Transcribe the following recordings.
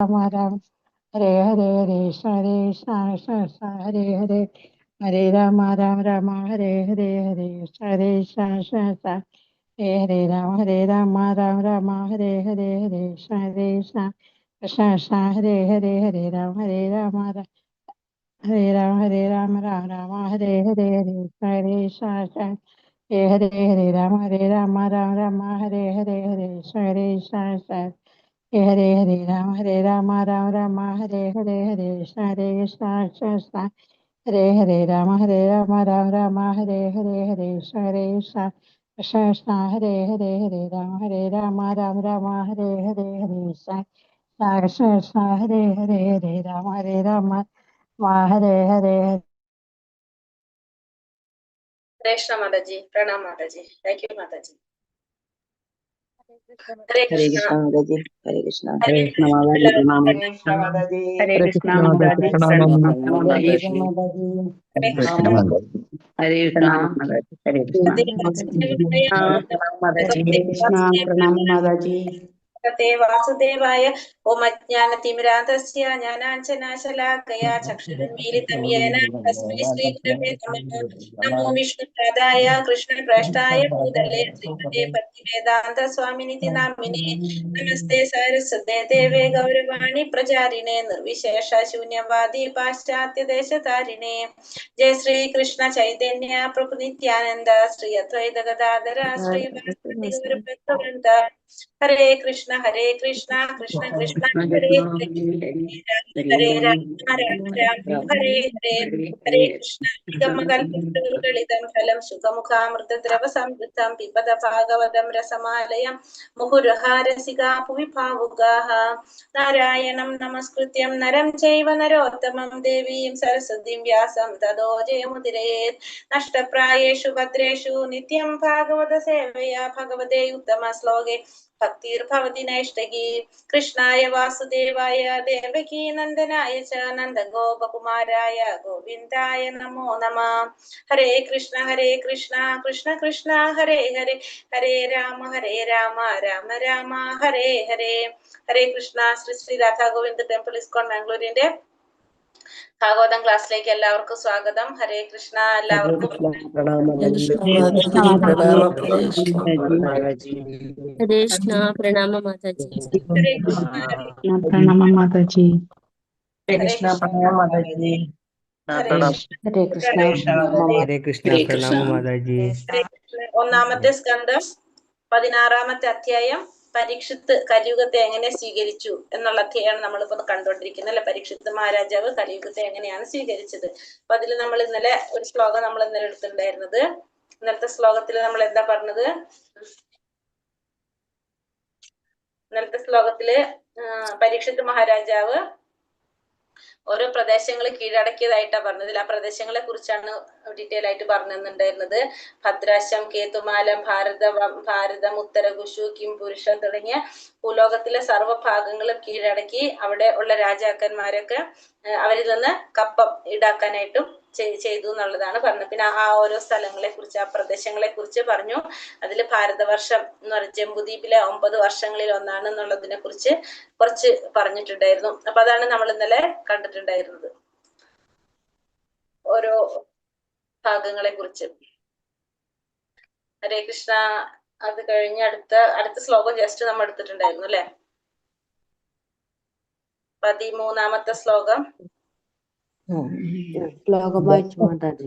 Rama Hare Hare Hare Krishna Hare Hare Hare Rama Rama Rama Hare Hare Hare Hare Rama Rama Rama Hare Hare Hare Krishna Hare Hare Hare Rama Hare Rama Rama Rama Hare Hare Hare Hare Rama Rama Rama Hare Hare Hare Hare Rama Rama Rama Hare Hare Hare Hare Rama Rama Rama Hare Hare Hare Krishna Hare Hare Hare Rama Rama Rama Hare Hare Hare Krishna Hare Hare Hare Rama Hare Hare Krishna Mataji, Pranam Mataji. Thank you, Mataji. Hare Krishna Mataji, Hare Krishna, Hare Krishna Mataji, Hare Krishna Mataji, Hare Krishna, Pranam Mataji. വാസുദേവായ ഓം അജ്ഞാനതിമിരാന്തസ്യ ജ്ഞാനാഞ്ജനാശലാകയാ ചക്ഷുരുന്മീലിതം യേന തസ്മൈ ശ്രീഗുരവേ നമഃ. നമോ വിഷ്ണുപാദായ കൃഷ്ണപ്രേഷ്ഠായ ഭൂതലേ ശ്രീമതേ ഭക്തിവേദാന്ത സ്വാമിനിതി നാമിനേ. നമസ്തേ സാരസ്വതേ ദേവേ ഗൗരവാണി പ്രചാരിണേ നിർവിശേഷ ശൂന്യവാദി പാശ്ചാത്യ ദേശധാരിണേ. ജയ ശ്രീ കൃഷ്ണ ചൈതന്യ പ്രഭു നിത്യാനന്ദ ശ്രീ അദ്വൈത ഗദാധര ശ്രീ വാസവതി ഗൗരഭക്തവൃന്ദ. ഹരേ കൃഷ്ണ കൃഷ്ണ കൃഷ്ണ ഹരേ ഹരേ രാമ രാമ രാമ ഹരേ ഹരേ. ഹരേ കൃഷ്ണ നിഗമകൽപതരുകളിതം ഫലം സുഖമുഖാമൃതദ്രവ സംയുക്തം പിബത ഭാഗവതം രസമാലയം മുഹുരഹാരസികാ ഭുവി ഭാവുകാഃ. നാരായണം നമസ്കൃത്യം നരം ചൈവ നരോത്തമം ദേവീം സരസ്വതീം വ്യാസം തതോ ജയമുദിരയേത്. നഷ്ടപ്രായേഷു ഭദ്രേഷു നിത്യം ഭാഗവത സേവയാ ഭഗവതേ ഉത്തമ ശ്ലോകേ ഭക്തിർഭവതി നൈഷ്ടകി. കൃഷ്ണായ വാസുദേവായ ദേവകീ നന്ദനായ ച നന്ദഗോപകുമാരായ ഗോവിന്ദായ നമോ നമഃ. ഹരേ കൃഷ്ണ കൃഷ്ണ കൃഷ്ണ ഹരേ ഹരേ. ഹരേ രാമ രാമ രാമ ഹരേ ഹരേ. ഹരേ കൃഷ്ണ. ശ്രീ ശ്രീ രാധാ ഗോവിന്ദ് ടെമ്പിൾ ഇസ്കോൺ ബാംഗ്ലൂരിന്റെ ഭാഗവതം ക്ലാസ്സിലേക്ക് എല്ലാവർക്കും സ്വാഗതം. ഹരേ കൃഷ്ണ. എല്ലാവർക്കും പ്രണാമ മാതാജി. ഹരേ കൃഷ്ണ പ്രണാമ മാതാജി. ഹരേ കൃഷ്ണ ഹരേ കൃഷ്ണ പ്രണാമ മാതാജി. ഒന്നാമത്തെ സ്കന്ധം 16-ാമത്തെ അധ്യായം പരീക്ഷിത്ത് കലിയുഗത്തെ എങ്ങനെ സ്വീകരിച്ചു എന്നുള്ള അധ്യായമാണ് നമ്മളിപ്പോ കണ്ടുകൊണ്ടിരിക്കുന്നത് അല്ലെ. പരീക്ഷിത്ത് മഹാരാജാവ് കലിയുഗത്തെ എങ്ങനെയാണ് സ്വീകരിച്ചത്. അപ്പൊ അതിൽ നമ്മൾ ഇന്നലെ ഒരു ശ്ലോകം നമ്മൾ ഇന്നലെ എടുത്തിട്ടുണ്ടായിരുന്നത്. ഇന്നലത്തെ ശ്ലോകത്തിൽ നമ്മൾ എന്താ പറഞ്ഞത്? ഇന്നലത്തെ ശ്ലോകത്തില് പരീക്ഷിത്ത് മഹാരാജാവ് ഓരോ പ്രദേശങ്ങൾ കീഴടക്കിയതായിട്ടാണ് പറഞ്ഞതിൽ ആ പ്രദേശങ്ങളെ കുറിച്ചാണ് ഡീറ്റെയിൽ ആയിട്ട് പറഞ്ഞു തന്നിട്ടുണ്ടായിരുന്നത്. ഭദ്രാശം, കേതുമാലം, ഭാരതം, ഉത്തരകുശു, കിംപുരുഷം തുടങ്ങിയ ഭൂലോകത്തിലെ സർവ്വഭാഗങ്ങളും കീഴടക്കി അവിടെ ഉള്ള രാജാക്കന്മാരൊക്കെ അവരിൽ നിന്ന് കപ്പം ഈടാക്കാനായിട്ടും ചെയ്തു എന്നുള്ളതാണ് പറഞ്ഞത്. പിന്നെ ആ ഓരോ സ്ഥലങ്ങളെ കുറിച്ച് ആ പ്രദേശങ്ങളെ കുറിച്ച് പറഞ്ഞു. അതിൽ ഭാരതവർഷം എന്ന് പറഞ്ഞ ജംബുദ്വീപിലെ 9 വർഷങ്ങളിൽ ഒന്നാണ് എന്നുള്ളതിനെ കുറിച്ച് കുറച്ച് പറഞ്ഞിട്ടുണ്ടായിരുന്നു. അപ്പൊ അതാണ് നമ്മൾ ഇന്നലെ കണ്ടിട്ടുണ്ടായിരുന്നത് ഓരോ ഭാഗങ്ങളെ കുറിച്ച്. ഹരേ കൃഷ്ണ. അത് കഴിഞ്ഞ് അടുത്ത ശ്ലോകം ജസ്റ്റ് നമ്മൾ എടുത്തിട്ടുണ്ടായിരുന്നു അല്ലെ. 13-ാമത്തെ ശ്ലോകം. ശ്ലോകം വായിച്ചു മാതാജി.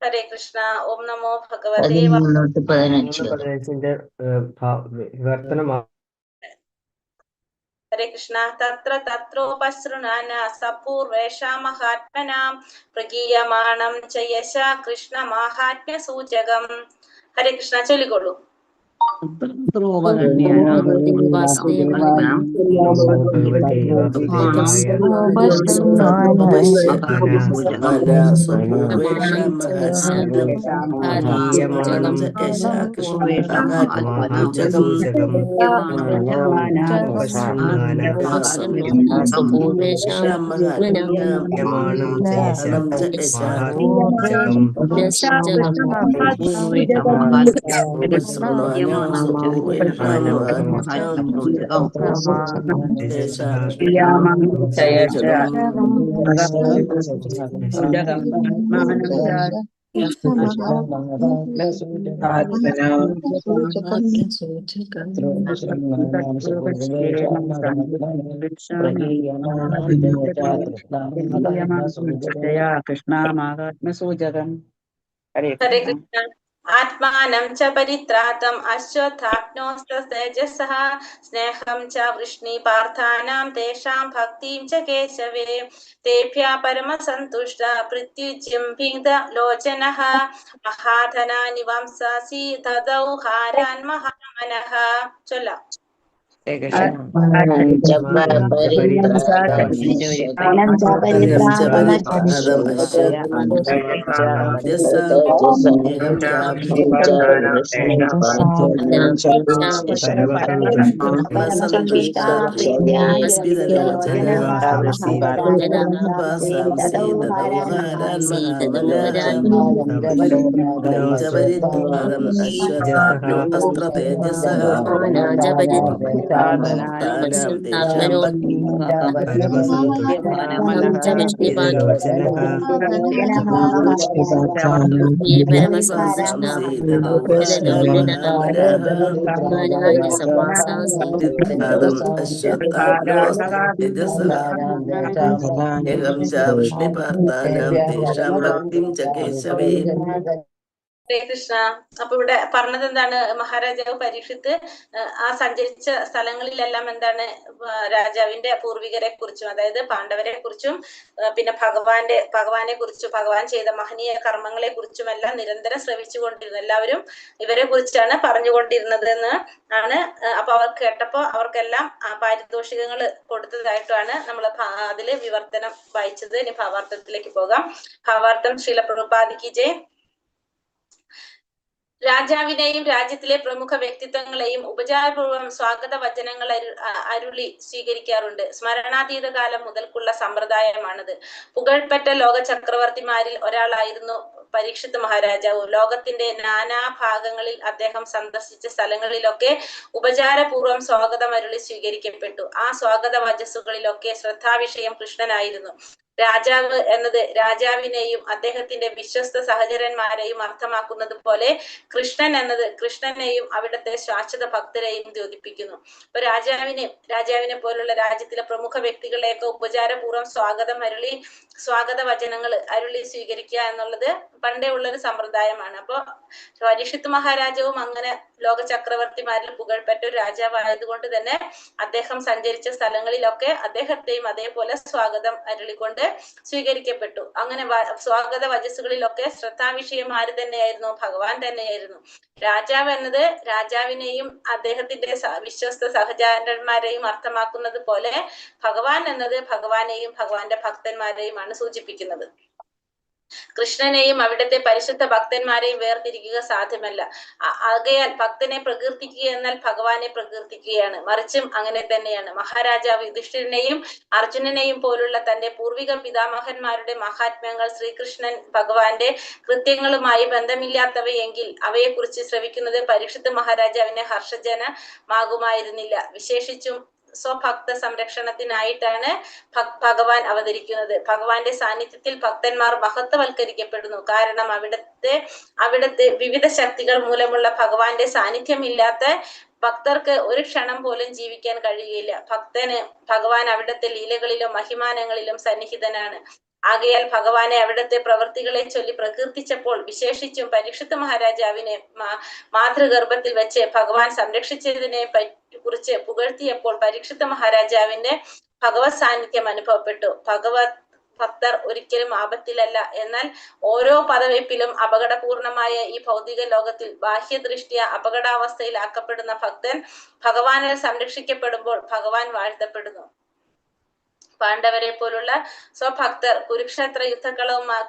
ഹരേ കൃഷ്ണ. ഓം നമോ ഭഗവതേ. 15 വിവർത്തനമാണ്. ഹരേ കൃഷ്ണ. തത്രോപസൃണാന സപൂർവേഷാ മഹാത്മനാം പ്രഗീയമാണം ച യശ കൃഷ്ണ മാഹാത്മ്യ സൂചകം. ഹരേ കൃഷ്ണ. ചൊല്ലിക്കൊള്ളൂ. വാസുദേവായ നമോ ഭഗവതേ വാസുദേവായ മഹീയമാനം മഹാത്മസൂചകം ഉപശംഹാനം യമാണം ചേഷ മഹാത്മജകം കൃഷ്ണാമാത്മസൂചകം. ഹരേ ഹരേ കൃഷ്ണ. കൃഷ്ണ. ആത്മാനം ച പരിത്രാതം അശ്വത്ഥാപ്നോസ്തേജസഃ സ്നേഹം ച വൃഷ്ണി പാർത്ഥാനാം തേഷാം ഭക്തിം ച കേശവേ തേഭ്യഃ പരമസന്തുഷ്ട പൃഥ്വിജ്യം ഭീതലോചനഃ മഹാധനാനി വംസാസി തദൗ ഹാരാൻ മഹാമനഃ. ചൊല്ലാം. ഹരേ കൃഷ്ണ. അപ്പൊ ഇവിടെ പറഞ്ഞത് എന്താണ്? മഹാരാജാവ് പരീക്ഷിത്ത് ആ സഞ്ചരിച്ച സ്ഥലങ്ങളിലെല്ലാം എന്താണ് രാജാവിന്റെ പൂർവികരെ കുറിച്ചും, അതായത് പാണ്ഡവരെ കുറിച്ചും പിന്നെ ഭഗവാനെ കുറിച്ചും ഭഗവാൻ ചെയ്ത മഹനീയ കർമ്മങ്ങളെ കുറിച്ചും എല്ലാം നിരന്തരം ശ്രവിച്ചുകൊണ്ടിരുന്നു. എല്ലാവരും ഇവരെ കുറിച്ചാണ് പറഞ്ഞുകൊണ്ടിരുന്നത് എന്ന് ആണ്. അപ്പൊ അവർ കേട്ടപ്പോ അവർക്കെല്ലാം പാരിതോഷികങ്ങൾ കൊടുത്തതായിട്ടാണ് നമ്മൾ അതില് വിവർത്തനം വായിച്ചത്. ഇനി ഭാവാർത്ഥത്തിലേക്ക് പോകാം. ഭാവാർത്ഥം ശ്രീല പ്രഭുപാദിക്ക് ജയ്. രാജാവിനെയും രാജ്യത്തിലെ പ്രമുഖ വ്യക്തിത്വങ്ങളെയും ഉപചാരപൂർവ്വം സ്വാഗത വചനങ്ങൾ അരുളി സ്വീകരിക്കാറുണ്ട്. സ്മരണാതീത കാലം മുതൽക്കുള്ള സമ്പ്രദായമാണിത്. പുകഴ്പെറ്റ ലോക ചക്രവർത്തിമാരിൽ ഒരാളായിരുന്നു പരീക്ഷിത് മഹാരാജാവ്. ലോകത്തിന്റെ നാനാഭാഗങ്ങളിൽ അദ്ദേഹം സന്ദർശിച്ച സ്ഥലങ്ങളിലൊക്കെ ഉപചാരപൂർവ്വം സ്വാഗതം അരുളി സ്വീകരിക്കപ്പെട്ടു. ആ സ്വാഗത വചസ്സുകളിലൊക്കെ ശ്രദ്ധാവിഷയം കൃഷ്ണനായിരുന്നു. രാജാവ് എന്നത് രാജാവിനെയും അദ്ദേഹത്തിന്റെ വിശ്വസ്ത സഹചരന്മാരെയും അർത്ഥമാക്കുന്നത് പോലെ കൃഷ്ണൻ എന്നത് കൃഷ്ണനെയും അവിടുത്തെ ശാശ്വത ഭക്തരെയും ദ്യോതിപ്പിക്കുന്നു. അപ്പൊ രാജാവിനെ പോലുള്ള രാജ്യത്തിലെ പ്രമുഖ വ്യക്തികളെയൊക്കെ ഉപചാരപൂർവ്വം സ്വാഗത വചനങ്ങൾ അരുളി സ്വീകരിക്കുക എന്നുള്ളത് പണ്ടേ ഉള്ളൊരു സമ്പ്രദായമാണ്. അപ്പൊ പരീക്ഷിത് മഹാരാജാവും അങ്ങനെ ലോക ചക്രവർത്തിമാരിൽ പുകഴ്പെറ്റ ഒരു രാജാവായതുകൊണ്ട് തന്നെ അദ്ദേഹം സഞ്ചരിച്ച സ്ഥലങ്ങളിലൊക്കെ അദ്ദേഹത്തെയും അതേപോലെ സ്വാഗതം അരുളിക്കൊണ്ട് സ്വീകരിക്കപ്പെട്ടു. അങ്ങനെ സ്വാഗത വചസ്സുകളിലൊക്കെ ശ്രദ്ധാവിഷയം ആര് തന്നെയായിരുന്നു? ഭഗവാൻ തന്നെയായിരുന്നു. രാജാവ് എന്നത് രാജാവിനെയും അദ്ദേഹത്തിന്റെ വിശ്വസ്ത സഹചാരന്മാരെയും അർത്ഥമാക്കുന്നത് പോലെ ഭഗവാൻ എന്നത് ഭഗവാനെയും ഭഗവാന്റെ ഭക്തന്മാരെയുമാണ് സൂചിപ്പിക്കുന്നത്. കൃഷ്ണനെയും അവിടുത്തെ പരിശുദ്ധ ഭക്തന്മാരെയും വേർതിരിക്കുക സാധ്യമല്ല. ആകയാൽ ഭക്തനെ പ്രകീർത്തിക്കുക എന്നാൽ ഭഗവാനെ പ്രകീർത്തിക്കുകയാണ്. മറിച്ചും അങ്ങനെ തന്നെയാണ്. മഹാരാജാവ് യുധിഷ്ഠിരനെയും അർജുനനെയും പോലുള്ള തന്റെ പൂർവിക പിതാമഹന്മാരുടെ മഹാത്മ്യങ്ങൾ ശ്രീകൃഷ്ണൻ ഭഗവാന്റെ കൃത്യങ്ങളുമായി ബന്ധമില്ലാത്തവയെങ്കിൽ അവയെക്കുറിച്ച് ശ്രവിക്കുന്നത് പരീക്ഷിത് മഹാരാജാവിനെ ഹർഷജനമാകുമായിരുന്നില്ല. വിശേഷിച്ചും സ്വഭക്ത സംരക്ഷണത്തിനായിട്ടാണ് ഭഗവാൻ അവതരിക്കുന്നത്. ഭഗവാന്റെ സാന്നിധ്യത്തിൽ ഭക്തന്മാർ മഹത്വവൽക്കരിക്കപ്പെടുന്നു. കാരണം അവിടുത്തെ വിവിധ ശക്തികൾ മൂലമുള്ള ഭഗവാന്റെ സാന്നിധ്യമില്ലാത്ത ഭക്തർക്ക് ഒരു ക്ഷണം പോലും ജീവിക്കാൻ കഴിയുകയില്ല. ഭഗവാൻ അവിടുത്തെ ലീലകളിലും മഹിമാനങ്ങളിലും സന്നിഹിതനാണ്. ആകയാൽ ഭഗവാനെ അവിടുത്തെ പ്രവൃത്തികളെ ചൊല്ലി പ്രകീർത്തിച്ചപ്പോൾ, വിശേഷിച്ചും പരീക്ഷിത് മഹാരാജാവിനെ മാതൃഗർഭത്തിൽ വെച്ച് ഭഗവാൻ സംരക്ഷിച്ചതിനെ കുറിച്ച് പുകഴ്ത്തിയപ്പോൾ പരീക്ഷിത് മഹാരാജാവിന്റെ ഭഗവത് സാന്നിധ്യം അനുഭവപ്പെട്ടു. ഭഗവത് ഭക്തർ ഒരിക്കലും ആപത്തിലല്ല. എന്നാൽ ഓരോ പദവെപ്പിലും അപകടപൂർണമായ ഈ ഭൗതിക ലോകത്തിൽ ബാഹ്യദൃഷ്ടിയ അപകടാവസ്ഥയിലാക്കപ്പെടുന്ന ഭക്തൻ ഭഗവാനാൽ സംരക്ഷിക്കപ്പെടുമ്പോൾ ഭഗവാൻ വാഴ്ത്തപ്പെടുന്നു. പാണ്ഡവരെ പോലുള്ള സ്വഭക്തർ കുരുക്ഷേത്ര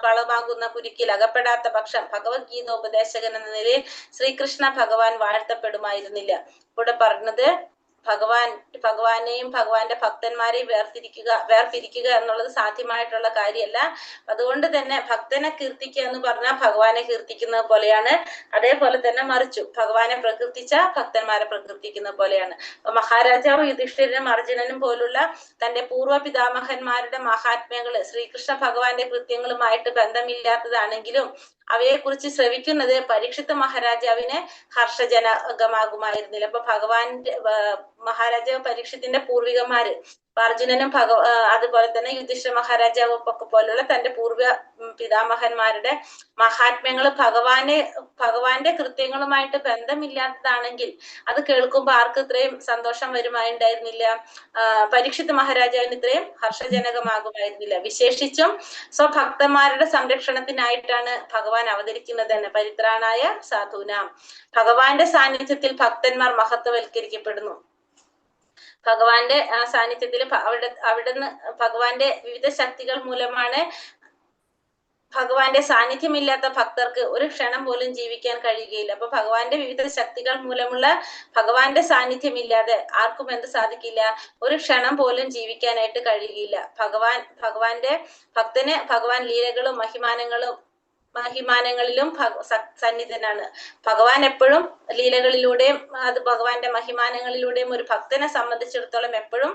കളമാകുന്ന കുരുക്കിൽ അകപ്പെടാത്ത പക്ഷം ഭഗവത്ഗീത ഉപദേശകൻ എന്ന നിലയിൽ ശ്രീകൃഷ്ണ ഭഗവാൻ വാഴ്ത്തപ്പെടുമായിരുന്നില്ല. ഇവിടെ പറഞ്ഞത് ഭഗവാനെയും ഭഗവാന്റെ ഭക്തന്മാരെയും വേർപിരിക്കുക എന്നുള്ളത് സാധ്യമായിട്ടുള്ള കാര്യമല്ല. അതുകൊണ്ട് തന്നെ ഭക്തനെ കീർത്തിക്കുക എന്ന് പറഞ്ഞാൽ ഭഗവാനെ കീർത്തിക്കുന്നത് പോലെയാണ്. അതേപോലെ തന്നെ മറിച്ചു ഭഗവാനെ പ്രകീർത്തിച്ച ഭക്തന്മാരെ പ്രകീർത്തിക്കുന്ന പോലെയാണ്. അപ്പൊ മഹാരാജാവ് യുധിഷ്ഠിരനും അർജുനനും പോലുള്ള തന്റെ പൂർവ്വ പിതാമഹന്മാരുടെ മഹാത്മ്യങ്ങള് ശ്രീകൃഷ്ണ ഭഗവാന്റെ കൃത്യങ്ങളുമായിട്ട് ബന്ധമില്ലാത്തതാണെങ്കിലും അവയെക്കുറിച്ച് ശ്രവിക്കുന്നത് പരീക്ഷിത് മഹാരാജാവിന് ഹർഷജനകമാകുമായിരുന്നില്ല. അപ്പൊ ഭഗവാന്റെ മഹാരാജാവ് പരീക്ഷത്തിന്റെ പൂർവികന്മാര് അർജുനനും അതുപോലെ തന്നെ യുധിഷ്ഠിര മഹാരാജാവ് ഒക്കെ പോലുള്ള തന്റെ പൂർവ്വ പിതാമഹന്മാരുടെ മഹാത്മ്യങ്ങൾ ഭഗവാന്റെ കൃത്യങ്ങളുമായിട്ട് ബന്ധമില്ലാത്തതാണെങ്കിൽ അത് കേൾക്കുമ്പോൾ ആർക്ക് ഇത്രയും സന്തോഷം വരുമായിരുന്നില്ല? പരീക്ഷിത് മഹാരാജാവിന് ഇത്രയും ഹർഷജനകമാകുമായിരുന്നില്ല. വിശേഷിച്ചും സ്വഭക്തന്മാരുടെ സംരക്ഷണത്തിനായിട്ടാണ് ഭഗവാൻ അവതരിക്കുന്നത് തന്നെ. പരിത്രാണായ സാധൂനാം. ഭഗവാന്റെ സാന്നിധ്യത്തിൽ ഭക്തന്മാർ മഹത്വവൽക്കരിക്കപ്പെടുന്നു. ഭഗവാന്റെ സാന്നിധ്യത്തിൽ അവിടുന്ന് ഭഗവാന്റെ വിവിധ ശക്തികൾ മൂലമാണ്. ഭഗവാന്റെ സാന്നിധ്യമില്ലാത്ത ഭക്തർക്ക് ഒരു ക്ഷണം പോലും ജീവിക്കാൻ കഴിയുകയില്ല. അപ്പൊ ഭഗവാന്റെ വിവിധ ശക്തികൾ മൂലമുള്ള ഭഗവാന്റെ സാന്നിധ്യമില്ലാതെ ആർക്കും എന്ത് സാധിക്കില്ല? ഒരു ക്ഷണം പോലും ജീവിക്കാനായിട്ട് കഴിയുകയില്ല. ഭക്തന് ഭഗവാൻ ലീലകളും മഹിമാനങ്ങളിലും സന്നിധനാണ്. ഭഗവാൻ എപ്പോഴും ലീലകളിലൂടെയും അത് ഭഗവാന്റെ മഹിമാനങ്ങളിലൂടെയും ഒരു ഭക്തനെ സംബന്ധിച്ചിടത്തോളം എപ്പോഴും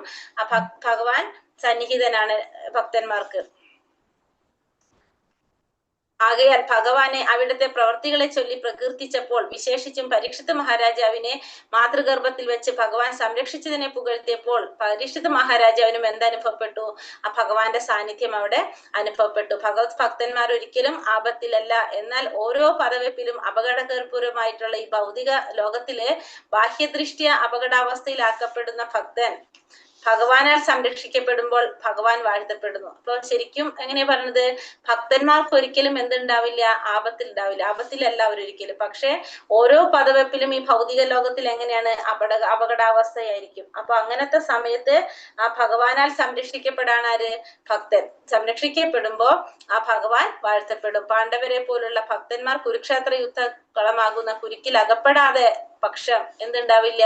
ഭഗവാൻ സന്നിഹിതനാണ് ഭക്തന്മാർക്ക്. ആകയാൽ ഭഗവാനെ അവിടുത്തെ പ്രവർത്തികളെ ചൊല്ലി പ്രകീർത്തിച്ചപ്പോൾ വിശേഷിച്ചും പരീക്ഷിത് മഹാരാജാവിനെ മാതൃഗർഭത്തിൽ വെച്ച് ഭഗവാൻ സംരക്ഷിച്ചതിനെ പുകഴ്ത്തിയപ്പോൾ പരീക്ഷിത് മഹാരാജാവിനും എന്തനുഭവപ്പെട്ടു? ആ ഭഗവാന്റെ സാന്നിധ്യം അവിടെ അനുഭവപ്പെട്ടു. ഭഗവത് ഭക്തന്മാർ ഒരിക്കലും ആപത്തിലല്ല. എന്നാൽ ഓരോ പദവെപ്പിലും അപകടകരപൂരമായിട്ടുള്ള ഈ ഭൗതിക ലോകത്തില് ബാഹ്യദൃഷ്ടിയ അപകടാവസ്ഥയിലാക്കപ്പെടുന്ന ഭക്തൻ ഭഗവാനാൽ സംരക്ഷിക്കപ്പെടുമ്പോൾ ഭഗവാൻ വാഴ്ത്തപ്പെടുന്നു. അപ്പൊ ശരിക്കും എങ്ങനെയാ പറഞ്ഞത്? ഭക്തന്മാർക്ക് ഒരിക്കലും എന്തുണ്ടാവില്ല? ആപത്തിലുണ്ടാവില്ല. ആപത്തിലല്ല അവരൊരിക്കലും. പക്ഷെ ഓരോ പദവെപ്പിലും ഈ ഭൗതിക ലോകത്തിൽ എങ്ങനെയാണ്? അപകടാവസ്ഥയായിരിക്കും. അപ്പൊ അങ്ങനത്തെ സമയത്ത് ആ ഭഗവാനാൽ സംരക്ഷിക്കപ്പെടാൻ ആര്? ഭക്തൻ സംരക്ഷിക്കപ്പെടുമ്പോ ആ ഭഗവാൻ വാഴ്ത്തപ്പെടും. പാണ്ഡവരെ പോലുള്ള ഭക്തന്മാർ കുരുക്ഷേത്ര യുദ്ധകളമാകുന്ന കുരുക്കിൽ അകപ്പെടാതെ പക്ഷം എന്തുണ്ടാവില്ല?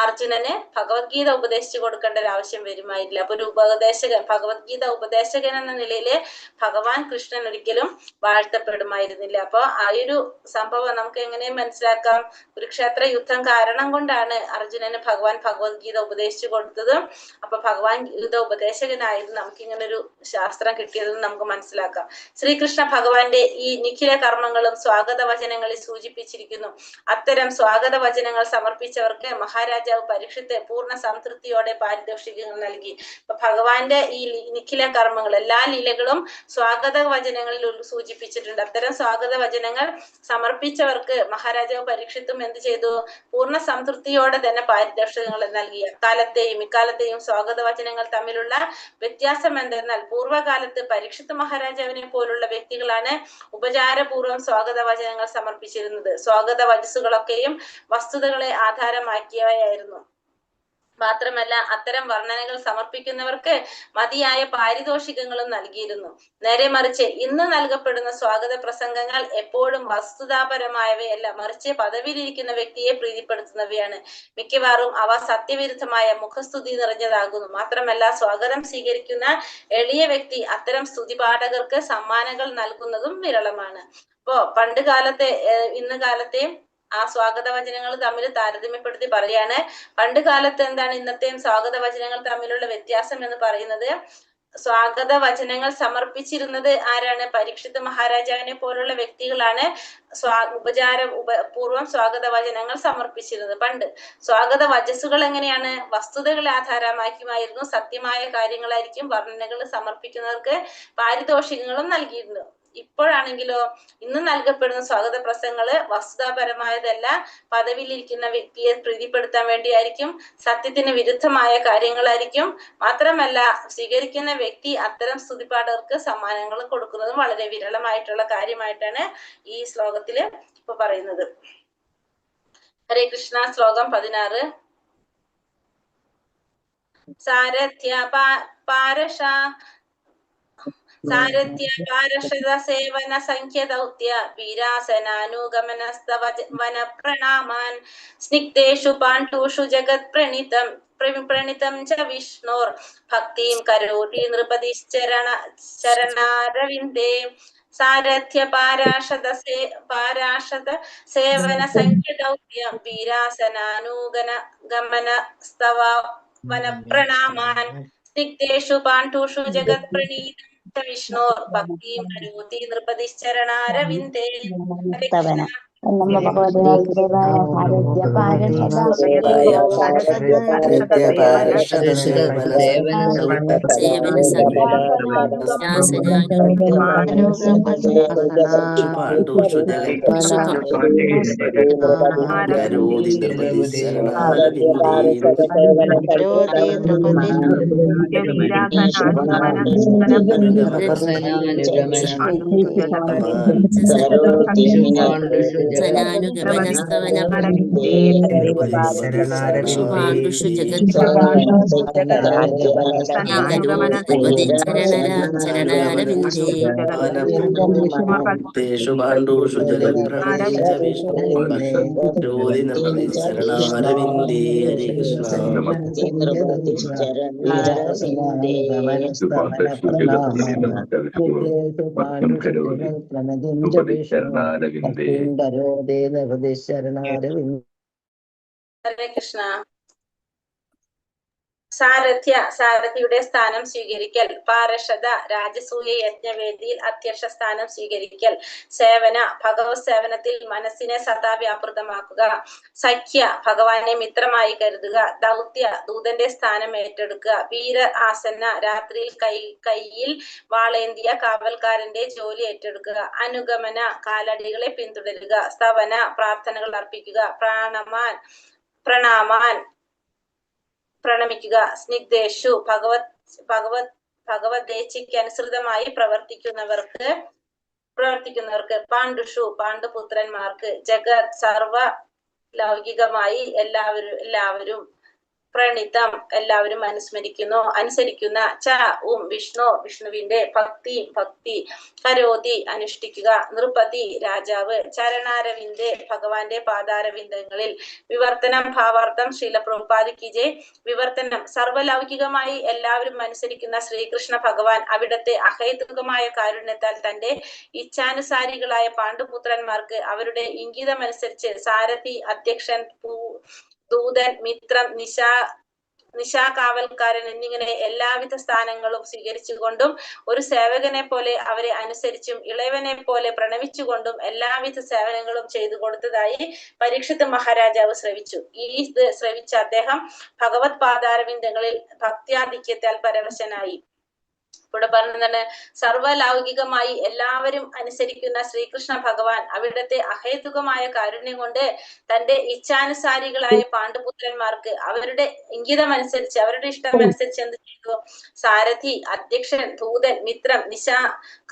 അർജുനന് ഭഗവത്ഗീത ഉപദേശിച്ചു കൊടുക്കേണ്ട ഒരു ആവശ്യം വരുമായില്ല. അപ്പൊ ഒരു ഉപദേശകൻ, ഭഗവത്ഗീത ഉപദേശകൻ എന്ന നിലയില് ഭഗവാൻ കൃഷ്ണൻ ഒരിക്കലും വാഴ്ത്തപ്പെടുമായിരുന്നില്ല. അപ്പൊ ആ ഒരു സംഭവം നമുക്ക് എങ്ങനെ മനസ്സിലാക്കാം? കുരുക്ഷേത്ര യുദ്ധം കാരണം കൊണ്ടാണ് അർജുനന് ഭഗവാൻ ഭഗവത്ഗീത ഉപദേശിച്ചു കൊടുത്തതും അപ്പൊ ഭഗവാൻ ഗീത ഉപദേശകനായിരുന്നു നമുക്ക് ഇങ്ങനെ ഒരു ശാസ്ത്രം കിട്ടിയതെന്ന് നമുക്ക് മനസ്സിലാക്കാം. ശ്രീകൃഷ്ണ ഭഗവാന്റെ ഈ നിഖില കർമ്മങ്ങളും സ്വാഗത വചനങ്ങളിൽ സൂചിപ്പിച്ചിരിക്കുന്നു. അത്തരം സ്വാഗത വചനങ്ങൾ സമർപ്പിച്ചവർക്ക് മഹാരാജാവ് പരീക്ഷിത്ത് പൂർണ്ണ സംതൃപ്തിയോടെ പാരിതോഷികങ്ങൾ നൽകി. അപ്പൊ ഭഗവാന്റെ ഈ നിഖില കർമ്മങ്ങൾ, എല്ലാ ലീലകളും സ്വാഗത വചനങ്ങളിൽ സൂചിപ്പിച്ചിട്ടുണ്ട്. അത്തരം സ്വാഗത വചനങ്ങൾ സമർപ്പിച്ചവർക്ക് മഹാരാജാവ് പരീക്ഷിത്തും എന്ത് ചെയ്തു? പൂർണ്ണ സംതൃപ്തിയോടെ തന്നെ പാരിതോഷികങ്ങൾ നൽകി. ഇക്കാലത്തെയും സ്വാഗത വചനങ്ങൾ തമ്മിലുള്ള വ്യത്യാസം എന്തെന്നാൽ പൂർവ്വകാലത്ത് പരീക്ഷിത്ത് മഹാരാജാവിനെ പോലുള്ള വ്യക്തികളാണ് ഉപചാരപൂർവ്വം സ്വാഗത വചനങ്ങൾ സമർപ്പിച്ചിരുന്നത്. സ്വാഗത വചസ്സുകളൊക്കെയും വസ്തുതകളെ ആധാരമാക്കിയവയായിരുന്നു. മാത്രമല്ല അത്തരം വർണ്ണനകൾ സമർപ്പിക്കുന്നവർക്ക് മതിയായ പാരിതോഷികങ്ങളും നൽകിയിരുന്നു. നേരെ മറിച്ച് ഇന്ന് നൽകപ്പെടുന്ന സ്വാഗത പ്രസംഗങ്ങൾ എപ്പോഴും വസ്തുതാപരമായവയല്ല, മറിച്ച് പദവിയിലിരിക്കുന്ന വ്യക്തിയെ പ്രീതിപ്പെടുത്തുന്നവയാണ്. മിക്കവാറും അവ സത്യവിരുദ്ധമായ മുഖസ്തുതി നിറഞ്ഞതാകുന്നു. മാത്രമല്ല സ്വാഗതം സ്വീകരിക്കുന്ന എളിയ വ്യക്തി അത്തരം സ്തുതിപാഠകർക്ക് സമ്മാനങ്ങൾ നൽകുന്നതും വിരളമാണ്. അപ്പോ പണ്ട് കാലത്തെ ഇന്ന് കാലത്തെയും ആ സ്വാഗത വചനങ്ങൾ തമ്മിൽ താരതമ്യപ്പെടുത്തി പറയാണ്. പണ്ട് കാലത്ത് എന്താണ് ഇന്നത്തെയും സ്വാഗത വചനങ്ങൾ തമ്മിലുള്ള വ്യത്യാസം എന്ന് പറയുന്നത്? സ്വാഗത വചനങ്ങൾ സമർപ്പിച്ചിരുന്നത് ആരാണ്? പരീക്ഷിത്ത് മഹാരാജാവിനെ പോലുള്ള വ്യക്തികളാണ് പൂർവ്വം സ്വാഗത വചനങ്ങൾ സമർപ്പിച്ചിരുന്നത്. പണ്ട് സ്വാഗത വചസ്സുകൾ എങ്ങനെയാണ്? വസ്തുതകളെ ആധാരമാക്കിയുമായിരുന്നു. സത്യമായ കാര്യങ്ങളായിരിക്കും വർണ്ണനകൾ സമർപ്പിക്കുന്നവർക്ക് പാരിതോഷികങ്ങളും നൽകിയിരുന്നു. ഇപ്പോഴാണെങ്കിലോ ഇന്ന് നൽകപ്പെടുന്ന സ്വാഗത പ്രസംഗങ്ങള് വസ്തുതാപരമായതല്ല, പദവിയിലിരിക്കുന്ന വ്യക്തിയെ പ്രീതിപ്പെടുത്താൻ വേണ്ടിയായിരിക്കും, സത്യത്തിന് വിരുദ്ധമായ കാര്യങ്ങളായിരിക്കും. മാത്രമല്ല സ്വീകരിക്കുന്ന വ്യക്തി അത്തരം സ്തുതിപാഠകർക്ക് സമ്മാനങ്ങൾ കൊടുക്കുന്നതും വളരെ വിരളമായിട്ടുള്ള കാര്യമായിട്ടാണ് ഈ ശ്ലോകത്തില് ഇപ്പൊ പറയുന്നത്. ഹരേ കൃഷ്ണ. ശ്ലോകം 16. സാരഥ്യ പാരഷദ സേവന സംഖ്യ ദൗത്യ വീരാസനാനുഗമനസ്തവ വന പ്രണാമാൻ സ്നിഗ്ധേഷു പാണ്ഡുഷു ജഗത് പ്രണിതം ച വിഷ്ണോർ ഭക്തിം കരോതി നൃപതിശ്ചരണാരവിന്ദേ. സാരഥ്യ പാരാഷദ സേവന സംഖ്യ ദൗത്യം വീരാസനാനുഗമനസ്തവ വന പ്രണാമാൻ സ്നിഗ്ധേഷു പാണ്ഡുഷു ജഗത് പ്രണീതം ച വിഷ്ണോർ ഭക്തിം കരോതി നൃപതിശ്ചരണാരവിന്ദേ. ഹരേ കൃഷ്ണ. ನಮ್ಮ ಭಗವತಿ ವಾಸುದೇವಾಯ ಸಾರಥ್ಯ ಪಾರ್ಷದ സേവന സനാനുഗമനസ്തവന പാണ്ഡുഷു ജഗത് ചരണാരവിന്ദേ. പാണ്ഡുഷു ജഗത്പ്രണിതവിഷ്ണുരവിന്ദേ. ഹരേ കൃഷ്ണ. ഹരേ കൃഷ്ണ. സാരഥിയുടെ സ്ഥാനം സ്വീകരിക്കൽ. പാരഷദ രാജസൂയ യജ്ഞവേദിയിൽ അധ്യക്ഷ സ്ഥാനം സ്വീകരിക്കൽ. സേവന ഭഗവത് സേവനത്തിൽ മനസ്സിനെ സദാ വ്യാപൃതമാക്കുക. സഖ്യ ഭഗവാനെ മിത്രമായി കരുതുക. ദൗത്യ ദൂതന്റെ സ്ഥാനം ഏറ്റെടുക്കുക. വീര ആസന രാത്രിയിൽ കയ്യിൽ വാളേന്തിയ കാവൽക്കാരന്റെ ജോലി ഏറ്റെടുക്കുക. അനുഗമന കാലടികളെ പിന്തുടരുക. സ്തവന പ്രാർത്ഥനകൾ അർപ്പിക്കുക. പ്രണാമാൻ പ്രണമിക്കുക. സ്നിഗ്ധേഷു ഭഗവദ്ദേച്ഛയ്ക്ക് അനുസൃതമായി പ്രവർത്തിക്കുന്നവർക്ക്. പാണ്ഡുഷു പാണ്ഡുപുത്രന്മാർക്ക്. ജഗത് സർവ ലൗകികമായി എല്ലാവരും. പ്രണിതം എല്ലാവരും അനുസരിക്കുന്ന. ച വിഷ്ണുവിന്റെ. ഭക്തി കരോതി അനുഷ്ഠിക്കുക. നൃപതി രാജാവ്. ചരണാരവിന്ദേ ഭഗവാന്റെ പാദാരവിന്ദങ്ങളിൽ. വിവർത്തനം ഭാവാർത്ഥം ശ്രീല പ്രഭുപാദിക്ക് ജയ്. വിവർത്തനം സർവലൗകികമായി എല്ലാവരും അനുസരിക്കുന്ന ശ്രീകൃഷ്ണ ഭഗവാൻ അവിടത്തെ അഹേതുകമായ കാരുണ്യത്താൽ തന്റെ ഇച്ഛാനുസാരികളായ പാണ്ഡുപുത്രന്മാർക്ക് അവരുടെ ഇംഗിതമനുസരിച്ച് സാരഥി, അധ്യക്ഷൻ, ദൂതൻ, മിത്രം, നിശാകാവൽക്കാരൻ എന്നിങ്ങനെ എല്ലാവിധ സ്ഥാനങ്ങളും സ്വീകരിച്ചുകൊണ്ടും ഒരു സേവകനെ പോലെ അവരെ അനുസരിച്ചും ഇളയവനെ പോലെ പ്രണമിച്ചുകൊണ്ടും എല്ലാവിധ സേവനങ്ങളും ചെയ്തു കൊടുത്തതായി പരീക്ഷിത് മഹാരാജാവ് ശ്രവിച്ചു. ഇത് ശ്രവിച്ച അദ്ദേഹം ഭഗവത് പാദാരവിന്ദങ്ങളിൽ ഭക്തിയാധിക്യത്താൽ പരവശനായി. ഇവിടെ പറഞ്ഞതാണ് സർവലൗകികമായി എല്ലാവരും അനുസരിക്കുന്ന ശ്രീകൃഷ്ണ ഭഗവാൻ അവിടത്തെ അഹേതുകമായ കാരുണ്യം കൊണ്ട് തന്റെ ഇച്ഛാനുസാരികളായ പാണ്ഡുപുത്രന്മാർക്ക് അവരുടെ ഇംഗിതമനുസരിച്ച് അവരുടെ ഇഷ്ടമനുസരിച്ച് എന്ത് ചെയ്തു? സാരഥി, അധ്യക്ഷൻ, ദൂതൻ, മിത്രം,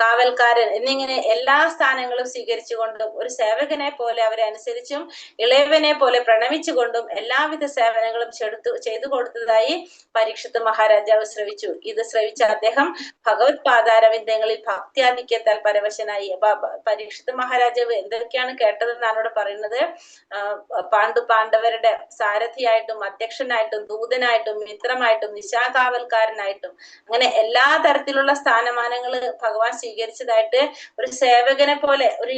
കാവൽക്കാരൻ എന്നിങ്ങനെ എല്ലാ സ്ഥാനങ്ങളും സ്വീകരിച്ചുകൊണ്ടും ഒരു സേവകനെ പോലെ അവരെ അനുസരിച്ചും ഇളയവനെ പോലെ പ്രണമിച്ചുകൊണ്ടും എല്ലാവിധ സേവനങ്ങളും ചെയ്തു കൊടുത്തതായി പരീക്ഷിത് മഹാരാജാവ് ശ്രവിച്ചു. ഇത് ശ്രവിച്ച അദ്ദേഹം ഭഗവത് പാദാരവിന്ദങ്ങളിൽ ഭക്തിയാധിക്യത്താൽ പരവശനായി. പരീക്ഷിത് മഹാരാജാവ് എന്തൊക്കെയാണ് കേട്ടതെന്നാണ് ഇവിടെ പറയുന്നത്. പാണ്ഡവരുടെ സാരഥിയായിട്ടും അധ്യക്ഷനായിട്ടും ദൂതനായിട്ടും മിത്രമായിട്ടും നിശാകാവൽക്കാരനായിട്ടും അങ്ങനെ എല്ലാ തരത്തിലുള്ള സ്ഥാനമാനങ്ങള് ഭഗവാൻ സ്വീകരിച്ചതായിട്ട് ഒരു സേവകനെ പോലെ ഒരു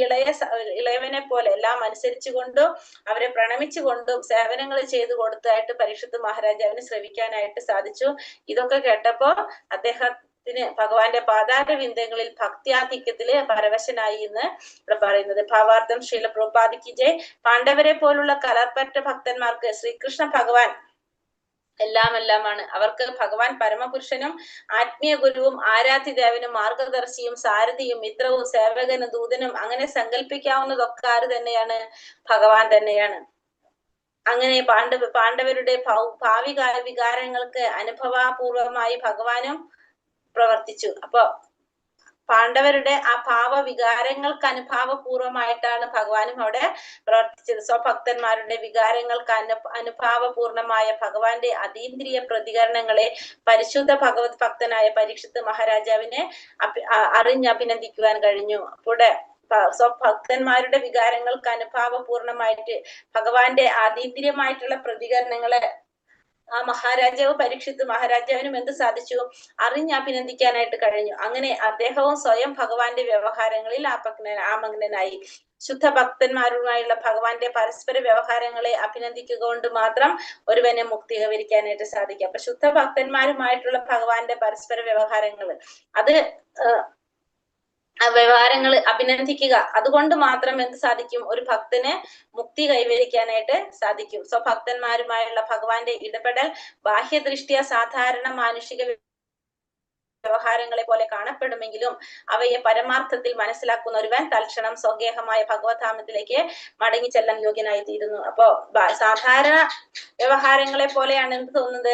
ഇളയവനെ പോലെ എല്ലാം അനുസരിച്ചുകൊണ്ടും അവരെ പ്രണമിച്ചുകൊണ്ടും സേവനങ്ങൾ ചെയ്തു കൊടുത്തതായിട്ട് പരീക്ഷിത് മഹാരാജാവിന് ശ്രവിക്കാനായിട്ട് സാധിച്ചു. ഇതൊക്കെ കേട്ടപ്പോ അദ്ദേഹത്തിന് ഭഗവാന്റെ പാദാരവിന്ദങ്ങളിൽ ഭക്തിയാധിക്യത്തില് പരവശനായി എന്ന് ഇവിടെ പറയുന്നത്. ഭാവാർത്ഥം ശ്രീല പ്രഭുപാദിക്ക് ജയ്. പാണ്ഡവരെ പോലുള്ള കലർപ്പറ്റ ഭക്തന്മാർക്ക് ശ്രീകൃഷ്ണ ഭഗവാൻ എല്ലാമാണ്. അവർക്ക് ഭഗവാൻ പരമപുരുഷനും ആത്മീയ ഗുരുവും ആരാധ്യദേവനും മാർഗദർശിയും സാരഥിയും മിത്രവും സേവകനും ദൂതനും അങ്ങനെ സങ്കല്പിക്കാവുന്നതൊക്കെ ആര് തന്നെയാണ്? ഭഗവാൻ തന്നെയാണ്. അങ്ങനെ പാണ്ഡവരുടെ ഭാവി വികാരങ്ങൾക്ക് അനുഭവപൂർവമായി ഭഗവാനും പ്രവർത്തിച്ചു. അപ്പൊ പാണ്ഡവരുടെ ആ വികാരങ്ങൾക്ക് അനുഭാവപൂർവമായിട്ടാണ് ഭഗവാനും അവിടെ പ്രവർത്തിച്ചത്. സ്വഭക്തന്മാരുടെ വികാരങ്ങൾക്ക് അനുഭാവപൂർണമായ ഭഗവാന്റെ അതീന്ദ്രിയ പ്രതികരണങ്ങളെ പരിശുദ്ധ ഭഗവത് ഭക്തനായ പരീക്ഷിത്ത് മഹാരാജാവിനെ അറിഞ്ഞഭിനന്ദിക്കുവാൻ കഴിഞ്ഞു. അവിടെ സ്വഭക്തന്മാരുടെ വികാരങ്ങൾക്ക് അനുഭാവപൂർണമായിട്ട് ഭഗവാന്റെ അതീന്ദ്രിയമായിട്ടുള്ള പ്രതികരണങ്ങളെ ആ മഹാരാജാവ് പരീക്ഷിത്ത് മഹാരാജാവിനും എന്ത് സാധിച്ചു? അറിഞ്ഞഭിനന്ദിക്കാനായിട്ട് കഴിഞ്ഞു. അങ്ങനെ അദ്ദേഹവും സ്വയം ഭഗവാന്റെ വ്യവഹാരങ്ങളിൽ ആമഗ്നനായി. ശുദ്ധ ഭക്തന്മാരുമായുള്ള ഭഗവാന്റെ പരസ്പര വ്യവഹാരങ്ങളെ അഭിനന്ദിക്കുക കൊണ്ട് മാത്രം ഒരുവനെ മുക്തി കൈവരിക്കാനായിട്ട് സാധിക്കും. അപ്പൊ ശുദ്ധ ഭക്തന്മാരുമായിട്ടുള്ള ഭഗവാന്റെ പരസ്പര വ്യവഹാരങ്ങൾ വ്യവഹാരങ്ങൾ അഭിനന്ദിക്കുക, അതുകൊണ്ട് മാത്രം എന്ത് സാധിക്കും? ഒരു ഭക്തന് മുക്തി കൈവരിക്കാനായിട്ട് സാധിക്കും. സ്വഭക്തന്മാരുമായുള്ള ഭഗവാന്റെ ഇടപെടൽ ബാഹ്യദൃഷ്ടിയ സാധാരണ മാനുഷിക വ്യവഹാരങ്ങളെ പോലെ കാണപ്പെടുമെങ്കിലും അവയെ പരമാർത്ഥത്തിൽ മനസ്സിലാക്കുന്ന ഒരുവൻ തൽക്ഷണം സ്വഗേഹമായ ഭഗവത്ധാമത്തിലേക്ക് മടങ്ങി ചെല്ലാൻ യോഗ്യനായി തീരുന്നു. അപ്പോ സാധാരണ വ്യവഹാരങ്ങളെ പോലെയാണ് എന്ത് തോന്നുന്നത്?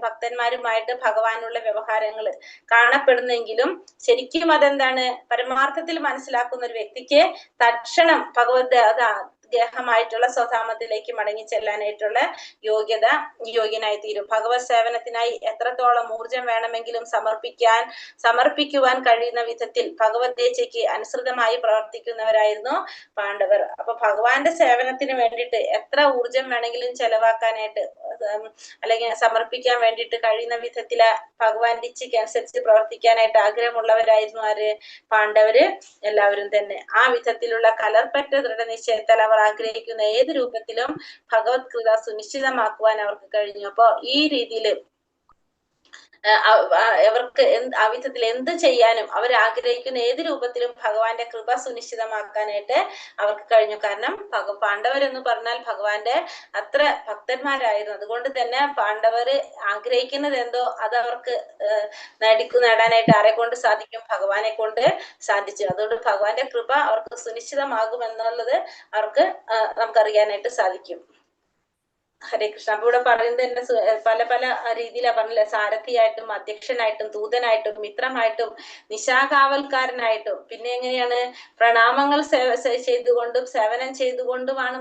ഭക്തന്മാരുമായിട്ട് ഭഗവാനുള്ള വ്യവഹാരങ്ങൾ കാണപ്പെടുന്നെങ്കിലും ശരിക്കും അതെന്താണ്? പരമാർത്ഥത്തിൽ മനസ്സിലാക്കുന്ന ഒരു വ്യക്തിക്ക് തൽക്ഷണം ഗേഹമായിട്ടുള്ള സ്വധാമത്തിലേക്ക് മടങ്ങി ചെല്ലാനായിട്ടുള്ള യോഗ്യനായി തീരും. ഭഗവത് സേവനത്തിനായി എത്രത്തോളം ഊർജം വേണമെങ്കിലും സമർപ്പിക്കുവാൻ കഴിയുന്ന വിധത്തിൽ ഭഗവദ്ഗീതയ്ക്ക് അനുസൃതമായി പ്രവർത്തിക്കുന്നവരായിരുന്നു പാണ്ഡവർ. അപ്പൊ ഭഗവാന്റെ സേവനത്തിന് വേണ്ടിയിട്ട് എത്ര ഊർജം വേണമെങ്കിലും ചെലവാക്കാനായിട്ട് അല്ലെങ്കിൽ സമർപ്പിക്കാൻ വേണ്ടിയിട്ട് കഴിയുന്ന വിധത്തില് ഭഗവാന്റെ ഇച്ഛയ്ക്ക് അനുസരിച്ച് പ്രവർത്തിക്കാനായിട്ട് ആഗ്രഹമുള്ളവരായിരുന്നു ആര്? പാണ്ഡവര് എല്ലാവരും തന്നെ. ആ വിധത്തിലുള്ള കലർപ്പറ്റ ദൃഢനിശ്ചയത്താൽ അവർ ആഗ്രഹിക്കുന്ന ഏത് രൂപത്തിലും ഭഗവത് കൃപ സുനിശ്ചിതമാക്കുവാൻ അവർക്ക് കഴിഞ്ഞു. അപ്പൊ ഈ രീതിയിൽ അവർക്ക് ആ വിധത്തിൽ എന്ത് ചെയ്യാനും അവർ ആഗ്രഹിക്കുന്ന ഏത് രൂപത്തിലും ഭഗവാന്റെ കൃപ സുനിശ്ചിതമാക്കാനായിട്ട് അവർക്ക് കഴിഞ്ഞു. കാരണം പാണ്ഡവരെന്ന് പറഞ്ഞാൽ ഭഗവാന്റെ അത്ര ഭക്തന്മാരായിരുന്നു. അതുകൊണ്ട് തന്നെ പാണ്ഡവര് ആഗ്രഹിക്കുന്നത് എന്തോ അത് അവർക്ക് നേടാനായിട്ട് ആരെ കൊണ്ട് സാധിക്കും? ഭഗവാനെ കൊണ്ട് സാധിച്ചു. അതുകൊണ്ട് ഭഗവാന്റെ കൃപ അവർക്ക് സുനിശ്ചിതമാകും എന്നുള്ളത് അവർക്ക് നമുക്കറിയാനായിട്ട് സാധിക്കും. ഹരേ കൃഷ്ണ. അപ്പൊ ഇവിടെ പറയുന്നത് തന്നെ പല രീതിയിലാ പറഞ്ഞില്ലേ? സാരഥിയായിട്ടും അധ്യക്ഷനായിട്ടും ദൂതനായിട്ടും മിത്രമായിട്ടും നിശാകാവൽക്കാരനായിട്ടും പിന്നെ എങ്ങനെയാണ് പ്രണാമങ്ങൾ ചെയ്തുകൊണ്ടും സേവനം ചെയ്തുകൊണ്ടുമാണ്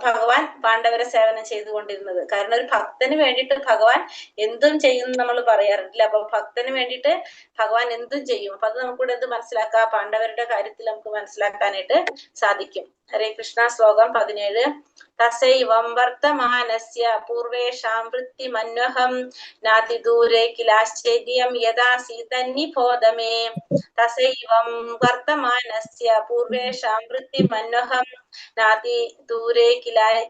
ഭഗവാൻ പാണ്ഡവരെ സേവനം ചെയ്തുകൊണ്ടിരുന്നത്. കാരണം ഒരു ഭക്തന് വേണ്ടിയിട്ട് ഭഗവാൻ എന്തും ചെയ്യുന്നു നമ്മൾ പറയാറില്ല. അപ്പൊ ഭക്തന് വേണ്ടിയിട്ട് ഭഗവാൻ എന്തും ചെയ്യും. അപ്പൊ അത് നമുക്കിവിടെ എന്ത് മനസ്സിലാക്കാം? പാണ്ഡവരുടെ കാര്യത്തിൽ നമുക്ക് മനസ്സിലാക്കാനായിട്ട് സാധിക്കും. ഹരേ കൃഷ്ണ. ശ്ലോകം 17. തസൈവം വർത്തമാനസ്യ പൂർവേഷാം വൃത്തിമന്വഹം നാതിദൂരെ കിലാശ്ചര്യം യഥാസീതന്നിബോധമേ. തസൈവം വർത്തമാനസ്യ പൂർവേഷാം വൃത്തിമന്വഹം നാതിദൂരെ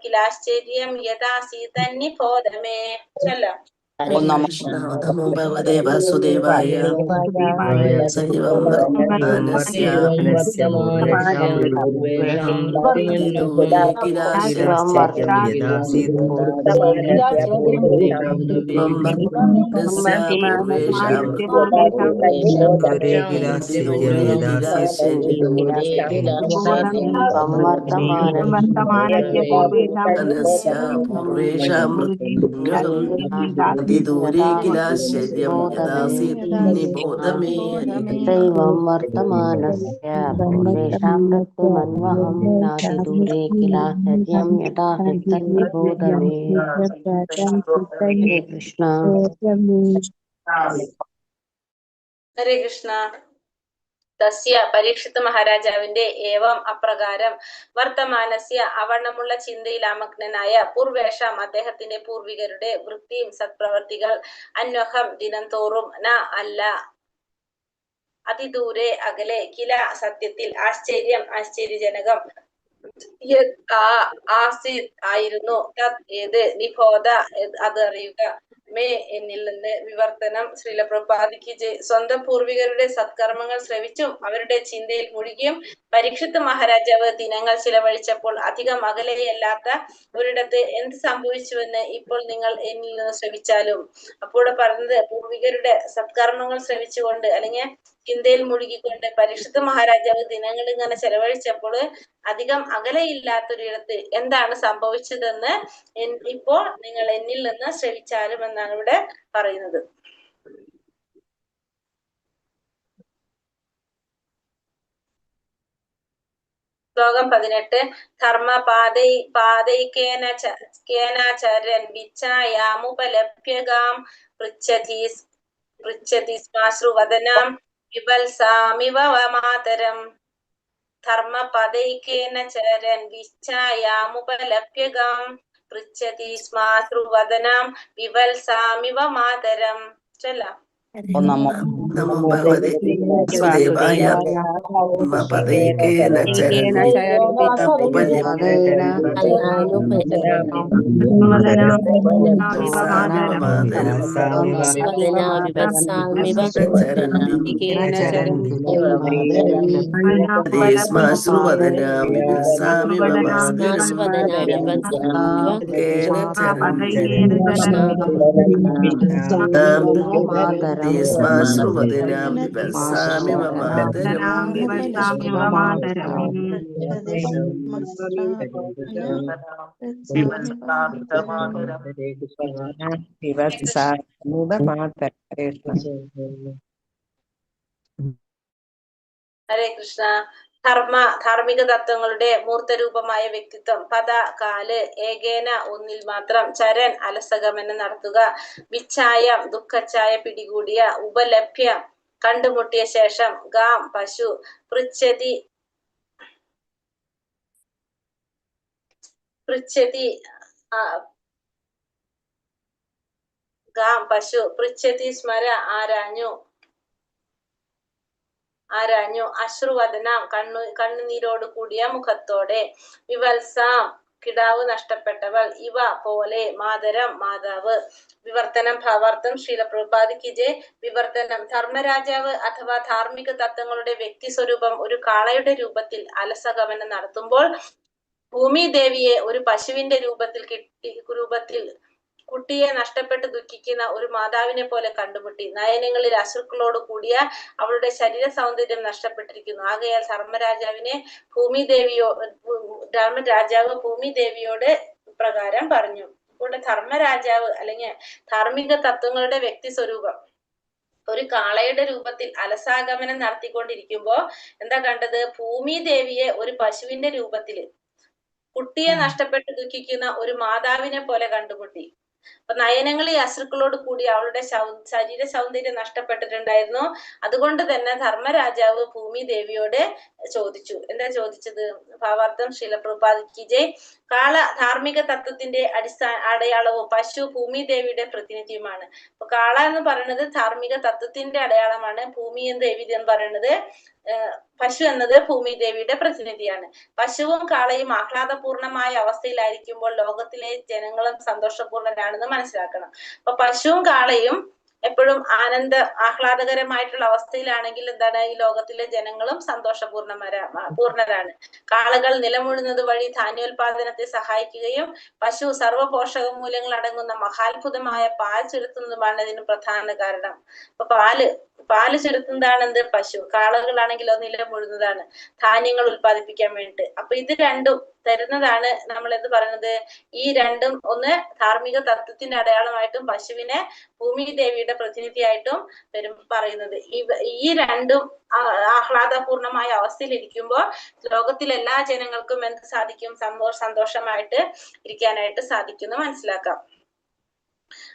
കിലാശ്ചര്യം യഥാസീതന്നിബോധമേ. ചൊല്ലാം. ഹരേ കൃഷ്ണ. നമോ ഭഗവതേ വാസുദേവായ. സൈവം വർത്തമാനസ്യ ദൂരെ ദൂരെ കിലാശ്ചര്യം യഥാസീതന്നിബോധമേ. ദൈവം വർത്തമാനസ്യ പൂർവേഷാം വൃത്തിമന്വഹം നാതിദൂരെ കിലാശ്ചര്യം യഥാസീതന്നിബോധമേ. ഹരേ കൃഷ്ണ. ഹരേ കൃഷ്ണ. തസ്യ പരീക്ഷിത് മഹാരാജാവിന്റെ ഏവം അപ്രകാരം വർത്തമാനസ്യ അവണ്ണമുള്ള ചിന്തയിൽ ആമഗ്നനായ പൂർവേഷാം അദ്ദേഹത്തിന്റെ പൂർവികരുടെ വൃത്തിയും സത്പ്രവർത്തികൾ അന്വഹം ദിനം തോറും അല്ല അതിദൂരെ അകലെ കില സത്യത്തിൽ ആശ്ചര്യജനകം ആസിദ് ആയിരുന്നു. ഏത് നിബോധ അത് അറിയുക. മേ എന്നിൽ നിന്ന് വിവർത്തനം. ശ്രീല പ്രഭുപാദിക്ക് സ്വന്തം പൂർവികരുടെ സത്കർമ്മങ്ങൾ ശ്രവിച്ചും അവരുടെ ചിന്തയിൽ മുഴുകിയും പരീക്ഷിത് മഹാരാജാവ് ദിനങ്ങൾ ചിലവഴിച്ചപ്പോൾ അധികം അകലെയല്ലാത്ത ഒരിടത്ത് എന്ത് സംഭവിച്ചുവെന്ന് ഇപ്പോൾ നിങ്ങൾ എന്നിൽ നിന്ന് ശ്രവിച്ചാലും. അപ്പോൾ പറഞ്ഞത് പൂർവികരുടെ സത്കർമ്മങ്ങൾ ശ്രവിച്ചുകൊണ്ട് അല്ലെങ്കിൽ ചിന്തയിൽ മുഴുകിക്കൊണ്ട് പരീക്ഷിത് മഹാരാജാവ് ദിനങ്ങൾ ഇങ്ങനെ ചെലവഴിച്ചപ്പോൾ അധികം അകലെയില്ലാത്തൊരിടത്ത് എന്താണ് സംഭവിച്ചതെന്ന് ഇപ്പോൾ നിങ്ങൾ എന്നിൽ നിന്ന് ശ്രവിച്ചാലും എന്നാണ് ഇവിടെ പറയുന്നത്. ശ്ലോകം 18. ധർമ്മ പാദൈകേനാചരൻ വിച്ഛായാമുപലഭ്യഗാം പൃച്ഛതി ശ്വാശ്രുവദനാം വിവത്സാമിവ മാതരം. ധർമ്മ പദൈകേന ചരൻ വിച്ഛായാമുപലഭ്യഗാം പൃച്ഛതി ശ്വാശ്രുവദനാം വിവത്സാമിവ മാതരം. ചൊല്ലാം. നമോ ഭഗവതേ വാസുദേവായ. പദൈകേന ചരൻ ഹരേ കൃഷ്ണ. ധാർമ്മിക തത്വങ്ങളുടെ മൂർത്തരൂപമായ വ്യക്തിത്വം. പദ കാല് ഏകേന ഒന്നിൽ മാത്രം. ചരൻ അലസഗമനം നടത്തുക. വിച്ഛായം ദുഃഖഛായ പിടികൂടിയ. ഉപലഭ്യ കണ്ടുമുട്ടിയ ശേഷം. ഗാം പശു. പൃച്ഛതി ഗാം പശു. പൃച്ഛതി സ്മര ആരാഞ്ഞു. അശ്രുവദനം കണ്ണുനീരോട് കൂടിയ മുഖത്തോടെ. വിവത്സാം കിടാവ് നഷ്ടപ്പെട്ടവൾ. ഇവ പോലെ. മാതരം മാതാവ്. വിവർത്തനം ഭാവാർത്ഥം. ശ്രീല പ്രഭുപാദിക്ക് ജയ്. വിവർത്തനം. ധർമ്മരാജാവ് അഥവാ ധാർമ്മിക തത്വങ്ങളുടെ വ്യക്തി സ്വരൂപം ഒരു കാളയുടെ രൂപത്തിൽ അലസഗമനം നടത്തുമ്പോൾ ഭൂമി ദേവിയെ ഒരു പശുവിന്റെ രൂപത്തിൽ കുട്ടിയെ നഷ്ടപ്പെട്ട് ദുഃഖിക്കുന്ന ഒരു മാതാവിനെ പോലെ കണ്ടുമുട്ടി. നയനങ്ങളിൽ അശ്രുക്കളോട് കൂടിയ അവളുടെ ശരീര സൗന്ദര്യം നഷ്ടപ്പെട്ടിരിക്കുന്നു. ആകയാൽ ധർമ്മരാജാവ് ഭൂമി ദേവിയോട് പ്രകാരം പറഞ്ഞു. ഇവിടെ ധർമ്മരാജാവ് അല്ലെങ്കിൽ ധാർമ്മിക തത്വങ്ങളുടെ വ്യക്തി സ്വരൂപം ഒരു കാളയുടെ രൂപത്തിൽ അലസാഗമനം നടത്തിക്കൊണ്ടിരിക്കുമ്പോ എന്താ കണ്ടത്? ഭൂമി ദേവിയെ ഒരു പശുവിന്റെ രൂപത്തില് കുട്ടിയെ നഷ്ടപ്പെട്ട് ദുഃഖിക്കുന്ന ഒരു മാതാവിനെ പോലെ കണ്ടുമുട്ടി. അപ്പൊ നയനങ്ങളിൽ അശ്രുക്കളോട് കൂടി അവളുടെ ശരീര സൗന്ദര്യം നഷ്ടപ്പെട്ടിട്ടുണ്ടായിരുന്നു. അതുകൊണ്ട് തന്നെ ധർമ്മരാജാവ് ഭൂമി ദേവിയോട് ചോദിച്ചു. എന്താ ചോദിച്ചത്? ഭാവാർത്ഥം. ശ്രീല പ്രഭുപാദിക്ക് ജയ്. കാള ധാർമ്മിക തത്വത്തിന്റെ അടയാളവും പശു ഭൂമി ദേവിയുടെ പ്രതിനിധിയുമാണ്. അപ്പൊ കാള എന്ന് പറയുന്നത് ധാർമ്മിക തത്വത്തിന്റെ അടയാളമാണ്. ഭൂമി ദേവി എന്ന് പറയുന്നത് പശു എന്നത് ഭൂമി ദേവിയുടെ പ്രതിനിധിയാണ്. പശുവും കാളയും ആഹ്ലാദപൂർണമായ അവസ്ഥയിലായിരിക്കുമ്പോൾ ലോകത്തിലെ ജനങ്ങളും സന്തോഷപൂർണരാണെന്ന് മനസ്സിലാക്കണം. അപ്പൊ പശുവും കാളയും എപ്പോഴും ആഹ്ലാദകരമായിട്ടുള്ള അവസ്ഥയിലാണെങ്കിൽ എന്താണ്? ഈ ലോകത്തിലെ ജനങ്ങളും പൂർണ്ണരാണ്. കാളകൾ നിലമുഴുന്നത് വഴി ധാന്യോൽപാദനത്തെ സഹായിക്കുകയും പശു സർവ്വ പോഷക മൂല്യങ്ങൾ അടങ്ങുന്ന മഹാത്ഭുതമായ പാൽ ചുരുത്തുന്നതുമാണ് ഇതിന് പ്രധാന കാരണം. അപ്പൊ പാല് ചുരുത്തുന്നതാണ് എന്ത്? പശു. കാളകളാണെങ്കിലോ നിലമുഴുന്നതാണ് ധാന്യങ്ങൾ ഉൽപ്പാദിപ്പിക്കാൻ വേണ്ടിട്ട്. അപ്പൊ ഇത് രണ്ടും തരുന്നതാണ് നമ്മൾ എന്ത് പറയുന്നത്? ഈ രണ്ടും ഒന്ന് ധാർമ്മിക തത്വത്തിന്റെ അടയാളമായിട്ടും പശുവിനെ ഭൂമി ദേവിയുടെ പ്രതിനിധിയായിട്ടും പറയുന്നത്. ഈ രണ്ടും ആഹ്ലാദപൂർണമായ അവസ്ഥയിൽ ഇരിക്കുമ്പോൾ ലോകത്തിലെ എല്ലാ ജനങ്ങൾക്കും എന്ത് സാധിക്കും? സന്തോഷമായിട്ട് ഇരിക്കാനായിട്ട് സാധിക്കുന്നു മനസ്സിലാക്കാം.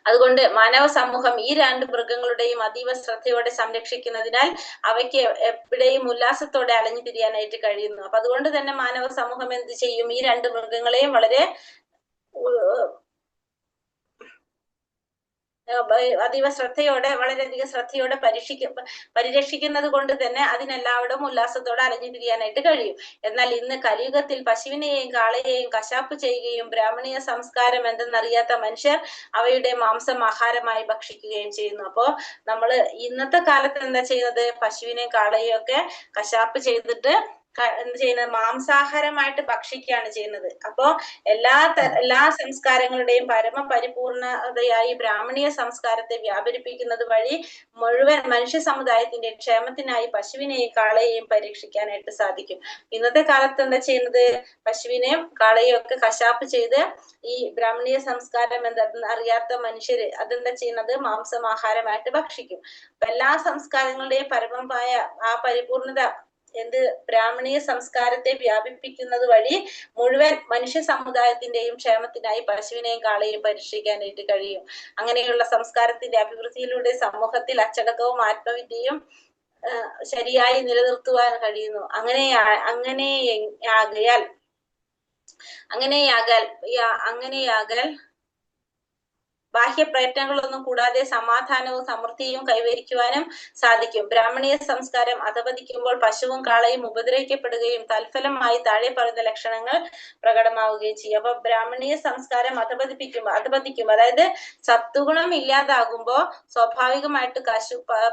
അതുകൊണ്ട് മാനവ സമൂഹം ഈ രണ്ട് മൃഗങ്ങളുടെയും അതീവ ശ്രദ്ധയോടെ സംരക്ഷിക്കുന്നതിനാൽ അവയ്ക്ക് എവിടെയും ഉല്ലാസത്തോടെ അലഞ്ഞു തിരിയാനായിട്ട് കഴിയുന്നു. അപ്പൊ അതുകൊണ്ട് തന്നെ മാനവ സമൂഹം എന്ത് ചെയ്യും? ഈ രണ്ട് മൃഗങ്ങളെയും വളരെ അതീവ ശ്രദ്ധയോടെ, വളരെയധികം ശ്രദ്ധയോടെ പരിരക്ഷിക്കുന്നത് കൊണ്ട് തന്നെ അതിനെല്ലാവരും ഉല്ലാസത്തോടെ അലഞ്ഞു തിരിയാനായിട്ട് കഴിയും. എന്നാൽ ഇന്ന് കലിയുഗത്തിൽ പശുവിനെയും കാളയെയും കശാപ്പ് ചെയ്യുകയും ബ്രാഹ്മണീയ സംസ്കാരം എന്തെന്നറിയാത്ത മനുഷ്യർ അവയുടെ മാംസം ആഹാരമായി ഭക്ഷിക്കുകയും ചെയ്യുന്നു. അപ്പോ നമ്മള് ഇന്നത്തെ കാലത്ത് എന്താ ചെയ്യുന്നത്? പശുവിനെയും കാളയെയും ഒക്കെ കശാപ്പ് ചെയ്തിട്ട് എന്ത് ചെയ്യുന്നത്? മാംസാഹാരമായിട്ട് ഭക്ഷിക്കുകയാണ് ചെയ്യുന്നത്. അപ്പോ എല്ലാ സംസ്കാരങ്ങളുടെയും പരമപരിപൂർണതയായി ബ്രാഹ്മണീയ സംസ്കാരത്തെ വ്യാപരിപ്പിക്കുന്നത് വഴി മുഴുവൻ മനുഷ്യ സമുദായത്തിന്റെ ക്ഷേമത്തിനായി പശുവിനെയും കാളയെയും പരീക്ഷിക്കാനായിട്ട് സാധിക്കും. ഇന്നത്തെ കാലത്ത് എന്താ ചെയ്യുന്നത്? പശുവിനെയും കാളയെയും ഒക്കെ കശാപ്പ് ചെയ്ത് ഈ ബ്രാഹ്മണീയ സംസ്കാരം എന്താ അറിയാത്ത മനുഷ്യര് അതെന്താ ചെയ്യുന്നത്? മാംസമാഹാരമായിട്ട് ഭക്ഷിക്കും. എല്ലാ സംസ്കാരങ്ങളുടെയും പരമമായ ആ പരിപൂർണത ബ്രാഹ്മണീയ സംസ്കാരത്തെ വ്യാപിപ്പിക്കുന്നത് വഴി മുഴുവൻ മനുഷ്യ സമുദായത്തിന്റെയും ക്ഷേമത്തിനായി പശുവിനെയും കാളയെയും പരീക്ഷിക്കാനായിട്ട് കഴിയും. അങ്ങനെയുള്ള സംസ്കാരത്തിന്റെ അഭിവൃദ്ധിയിലൂടെ സമൂഹത്തിൽ അച്ചടക്കവും ആത്മവിദ്യയും ശരിയായി നിലനിർത്തുവാൻ കഴിയുന്നു. അങ്ങനെയാകൽ ബാഹ്യ പ്രയത്നങ്ങളൊന്നും കൂടാതെ സമാധാനവും സമൃദ്ധിയും കൈവരിക്കുവാനും സാധിക്കും. ബ്രാഹ്മണീയ സംസ്കാരം അധപതിക്കുമ്പോൾ പശുവും കാളയും ഉപദ്രവിക്കപ്പെടുകയും തൽഫലമായി താഴെ പറയുന്ന ലക്ഷണങ്ങൾ പ്രകടമാവുകയും ചെയ്യും. അപ്പൊ ബ്രാഹ്മണീയ സംസ്കാരം അധപതിക്കും, അതായത് സത്വഗുണം ഇല്ലാതാകുമ്പോ സ്വാഭാവികമായിട്ട്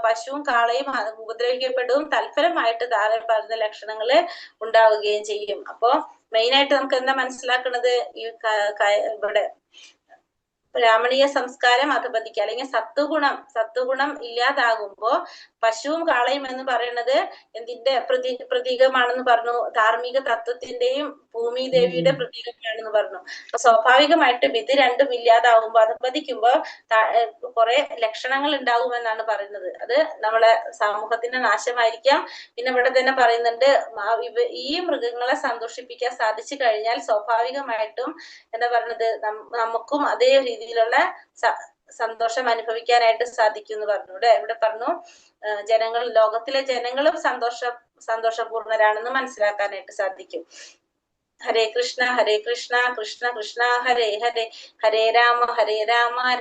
പശുവും കാളയും ഉപദ്രവിക്കപ്പെടും, തൽഫലമായിട്ട് താഴെ പറയുന്ന ലക്ഷണങ്ങൾ ഉണ്ടാവുകയും ചെയ്യും. അപ്പോ മെയിനായിട്ട് നമുക്ക് എന്താ മനസ്സിലാക്കുന്നത്? ഇവിടെ ബ്രാഹ്മണീയ സംസ്കാരം അധപതിക്കുക അല്ലെങ്കിൽ സത്വഗുണം ഇല്ലാതാകുമ്പോ പശുവും കാളയും എന്ന് പറയുന്നത് എന്തിന്റെ പ്രതീകമാണെന്ന് പറഞ്ഞു? ധാർമ്മിക തത്വത്തിന്റെയും ഭൂമി ദേവിയുടെ പ്രതീകമാണെന്ന് പറഞ്ഞു. അപ്പൊ സ്വാഭാവികമായിട്ടും ഇത് രണ്ടും ഇല്ലാതാവുമ്പോ അധപതിക്കുമ്പോ കുറെ ലക്ഷണങ്ങൾ ഉണ്ടാകുമെന്നാണ് പറയുന്നത്. അത് നമ്മളെ സമൂഹത്തിന്റെ നാശമായിരിക്കാം. പിന്നെ ഇവിടെ തന്നെ പറയുന്നുണ്ട്, ഈ മൃഗങ്ങളെ സന്തോഷിപ്പിക്കാൻ സാധിച്ചു കഴിഞ്ഞാൽ സ്വാഭാവികമായിട്ടും എന്താ പറയുന്നത്, നമുക്കും അതേ രീതിയിലുള്ള സന്തോഷം അനുഭവിക്കാനായിട്ട് സാധിക്കും എന്ന് പറഞ്ഞു. ഇവിടെ പറഞ്ഞു ലോകത്തിലെ ജനങ്ങളും സന്തോഷപൂർണരാണെന്ന് മനസ്സിലാക്കാനായിട്ട് സാധിക്കും. ഹരേ കൃഷ്ണ കൃഷ്ണ കൃഷ്ണ ഹരേ ഹരേ, ഹരേ രാമ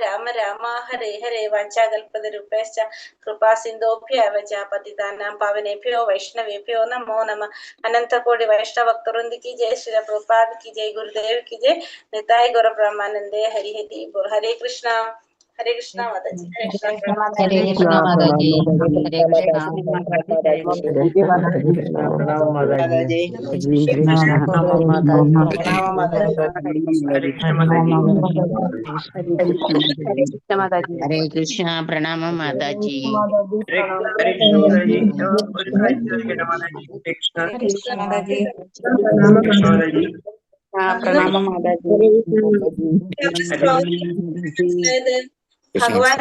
രാമ രാമ ഹരേ ഹരേ. വാഞ്ചാകൽപതരുഭ്യശ്ച കൃപാ സിന്ധോഭ്യവച പതിതാനാം പാവനേഭ്യോ വൈഷ്ണവേഭ്യോ നമോ നമഃ. അനന്തകോടി വൈഷ്ണവഭക്തവൃന്ദ കി ജയ, ശ്രീ പ്രഭുപാദ കി ജയ, ഗുരുദേവ് കി ജയ, നിതായ് ഗൗര ബ്രഹ്മാനന്ദേ ഹരി ഹരി ബോൾ. ഹരേ കൃഷ്ണ മാതാജി. ഹരേ കൃഷ്ണ മാതാജി. ഹരേ കൃഷ്ണ. പ്രണാമം മാതാജി. പ്രണാമം മാതാജി. ഭഗവാൻ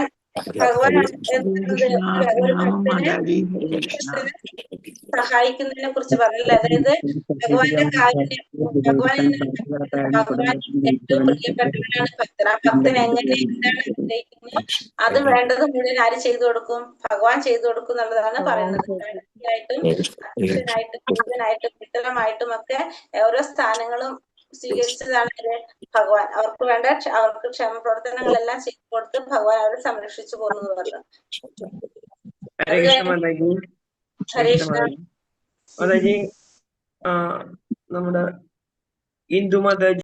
സഹായിക്കുന്നതിനെ കുറിച്ച് പറഞ്ഞില്ല. അതായത് ഭഗവാന്റെ കാരുണ്യം, ഭഗവാൻ ഏറ്റവും പ്രിയപ്പെട്ടവനാണ് ഭക്തൻ. ആ ഭക്തൻ എന്താണ് ആഗ്രഹിക്കുന്നത് അത് വേണ്ടത് മുഴുവൻ ആര് ചെയ്തു കൊടുക്കും? ഭഗവാൻ ചെയ്തു കൊടുക്കും എന്നുള്ളതാണ് പറയുന്നത്. മുഴുവനായിട്ടും വിട്ടലമായിട്ടും ഒക്കെ ഓരോ സ്ഥാനങ്ങളും സ്വീകരിച്ചതാണ് ഭഗവാൻ. അവർക്ക് ക്ഷമ പ്രവർത്തനങ്ങളെല്ലാം ചെയ്തു കൊടുത്ത് ഭഗവാൻ അവരെ സംരക്ഷിച്ചു പോകുന്നത് പറഞ്ഞു. ഹരേ കൃഷ്ണ മാതാജി. നമ്മുടെ ഹിന്ദു മത